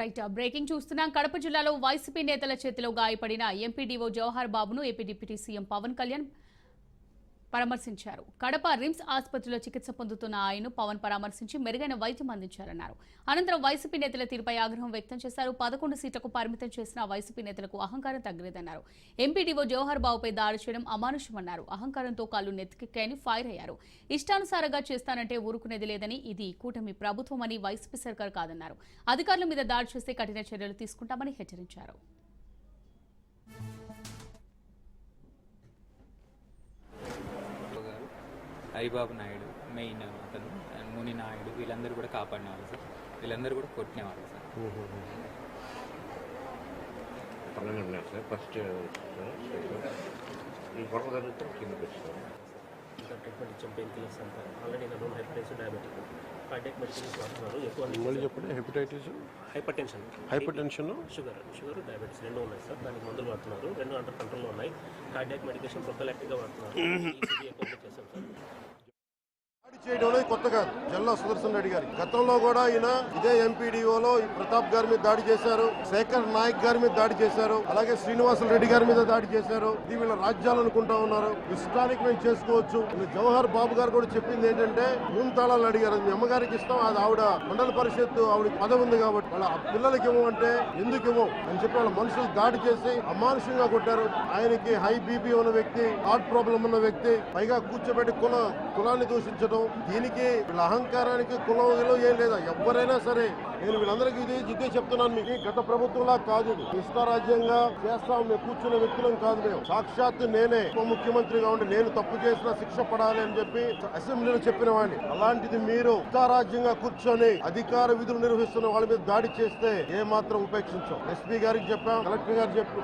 Right breaking చూస్తున్నాం. కడప జిల్లాలో YCP నేతల చేతిలో గాయపడిన ఎంపీడీఓ జవహర్ బాబును AP deputy CM Pawan Kalyan పరామర్శించారు. కడప రిమ్స్ ఆసుపత్రిలో చికిత్స పొందుతున్న ఆయన్ను పవన్ పరామర్శించి మెరుగైన వైద్యం అందించారన్నారు. అనంతరం వైసీపీ నేతల తీరుపై ఆగ్రహం వ్యక్తం చేశారు. 11 సీట్లకు పరిమితం చేసిన వైసీపీ నేతలకు అహంకారం తగ్గలేదన్నారు. ఎంపీడీఓ జవహర్ బాబుపై దాడి చేయడం అమానుషమన్నారు. అహంకారంతో కాళ్లు నెత్తికెక్కాయని ఫైర్ అయ్యారు. ఇష్టానుసారంగా చేస్తానంటే ఊరుకునేది లేదని, ఇది కూటమి ప్రభుత్వమని, వైసీపీ సర్కార్ కాదన్నారు. అధికారుల మీద దాడి చేస్తే కఠిన చర్యలు తీసుకుంటామని హెచ్చరించారు. హరిబాబు నాయుడు మెయిన్ అతను, ముని నాయుడు, వీళ్ళందరూ కూడా కాపాడినవాళ్ళు సార్. వీళ్ళందరూ కూడా కొట్టినవాళ్ళు సార్. సార్ ఫస్ట్ ఈ గొడవ జరిగితే కిందకి వచ్చారు. ట్రీట్మెంట్ ఇచ్చాం, పెయిన్ కిల్లర్స్ అంతా. ఆల్రెడీ నన్ను హైపర్టెన్షన్, డయాబెటిక్, కార్డియాక్ మెడిసిన్స్ వాడుతున్నారు. ఎక్కువ మళ్ళీ చెప్పండి. హెపటైటిస్, హైపర్టెన్షన్, షుగర్, డయాబెటీస్ రెండు ఉన్నాయి సార్. దానికి మందులు వాడుతున్నారు. రెండు అండర్ కంట్రోల్లో ఉన్నాయి. కార్డియాక్ మెడికేషన్ ప్రొఫైలాక్టిక్గా వాడుతున్నారు. ఈసీజీ ఎక్కువ చేశాం సార్. దాడి చేయడం కొత్త కాదు. జల్లా సుదర్శన్ రెడ్డి గారి గతంలో కూడా ఈయన ఇదే ఎంపీడీఓలో ప్రతాప్ గారి మీద దాడి చేశారు, శేఖర్ నాయక్ గారి మీద దాడి చేశారు, అలాగే శ్రీనివాసులు రెడ్డి గారి మీద దాడి చేశారు. ఇది వీళ్ళ రాజ్యాలు అనుకుంటా ఉన్నారు. ఇష్టానికి మేము చేసుకోవచ్చు. జవహర్ బాబు గారు కూడా చెప్పింది ఏంటంటే మూడు తాళాలు అడిగారు. మీ అమ్మగారికి ఇస్తాం, అది ఆవిడ మండల పరిషత్ ఆవిడ పదవి ఉంది కాబట్టి వాళ్ళ పిల్లలకి ఇవ్వమంటే ఎందుకు ఇవ్వం అని చెప్పి వాళ్ళ మనుషులు దాడి చేసి అమానుషంగా కొట్టారు. ఆయనకి హై బీపీ ఉన్న వ్యక్తి, హార్ట్ ప్రాబ్లం ఉన్న వ్యక్తి, పైగా కూర్చోబెట్టి కులాన్ని దూషించడం. దీనికి వీళ్ళ అహంకారానికి కులం ఏం లేదా. ఎవరైనా సరే నేను వీళ్ళందరికీ ఇదే చెప్తున్నాను. మీకు గత ప్రభుత్వంలా కాదు, ఇష్టారాజ్యంగా చేస్తాం. మేము కూర్చునే వ్యక్తులం కాదు. మేము సాక్షాత్తు నేనే ఉప ముఖ్యమంత్రిగా ఉండి నేను తప్పు చేసిన శిక్ష పడాలి అని చెప్పి అసెంబ్లీలో చెప్పిన వాడిని. అలాంటిది మీరు ఇష్టారాజ్యంగా కూర్చొని అధికార విధులు నిర్వహిస్తున్న వాళ్ళ మీద దాడి చేస్తే ఏ మాత్రం ఉపేక్షించాం. ఎస్పీ గారికి చెప్పాం,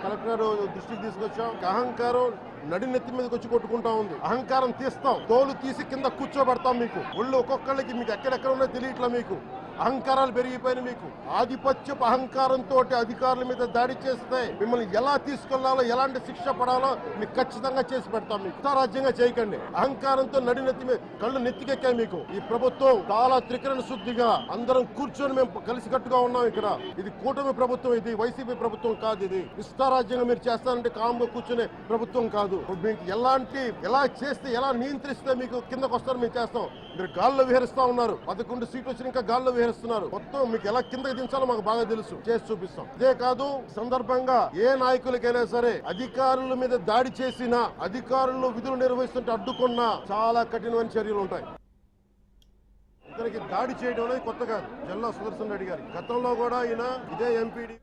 కలెక్టర్ దృష్టికి తీసుకొచ్చాం. అహంకారం నడినెత్తి మీదకి వచ్చి కొట్టుకుంటా ఉంది. అహంకారం తీస్తాం, తోలు తీసి కింద కూర్చోబెడతాం. మీకు ఒళ్ళు ఒక్కొక్కళ్ళకి మీకు ఎక్కడెక్కడ ఉన్నాయో తెలియట్లా. మీకు అహంకారాలు పెరిగిపోయిన, మీకు ఆధిపత్యపు అహంకారంతో అధికారుల మీద దాడి చేస్తే మిమ్మల్ని ఎలా తీసుకెళ్లాలో, ఎలాంటి శిక్ష పడాలో మీకు ఖచ్చితంగా చేసి పెడతాం. మీకు రాజ్యంగా చేయకండి. అహంకారంతో నడినెత్తి మీద కళ్ళు నెత్తికెక్కాయి. మీకు ఈ ప్రభుత్వం చాలా త్రికరణ శుద్ధిగా అందరం కూర్చొని మేము కలిసికట్టుగా ఉన్నాం. ఇక్కడ ఇది కూటమి ప్రభుత్వం, ఇది వైసీపీ ప్రభుత్వం కాదు. ఇది ఇష్టారాజ్యంగా మీరు చేస్తారంటే కామ్గా కూర్చునే ప్రభుత్వం కాదు. మీకు ఎలా చేస్తే, ఎలా నియంత్రిస్తే మీకు కిందకు వస్తారు మేము చేస్తాం. మీరు గాల్లో విహరిస్తా ఉన్నారు. 11 సీట్లు వచ్చి ఇంకా గాల్లో విహరిస్తున్నారు. మొత్తం మీకు ఎలా కిందకి దించాలో మాకు బాగా తెలుసు, చేసి చూపిస్తాం. ఇదే కాదు, సందర్భంగా ఏ నాయకులకైనా సరే అధికారుల మీద దాడి చేసినా, అధికారులు విధులు నిర్వహిస్తుంటే అడ్డుకున్నా చాలా కఠినమైన చర్యలు ఉంటాయి. ఇతనికి దాడి చేయడం కొత్త కాదు. జల్లా సుదర్శన్ రెడ్డి గారి గతంలో కూడా ఈయన ఇదే ఎంపీడీ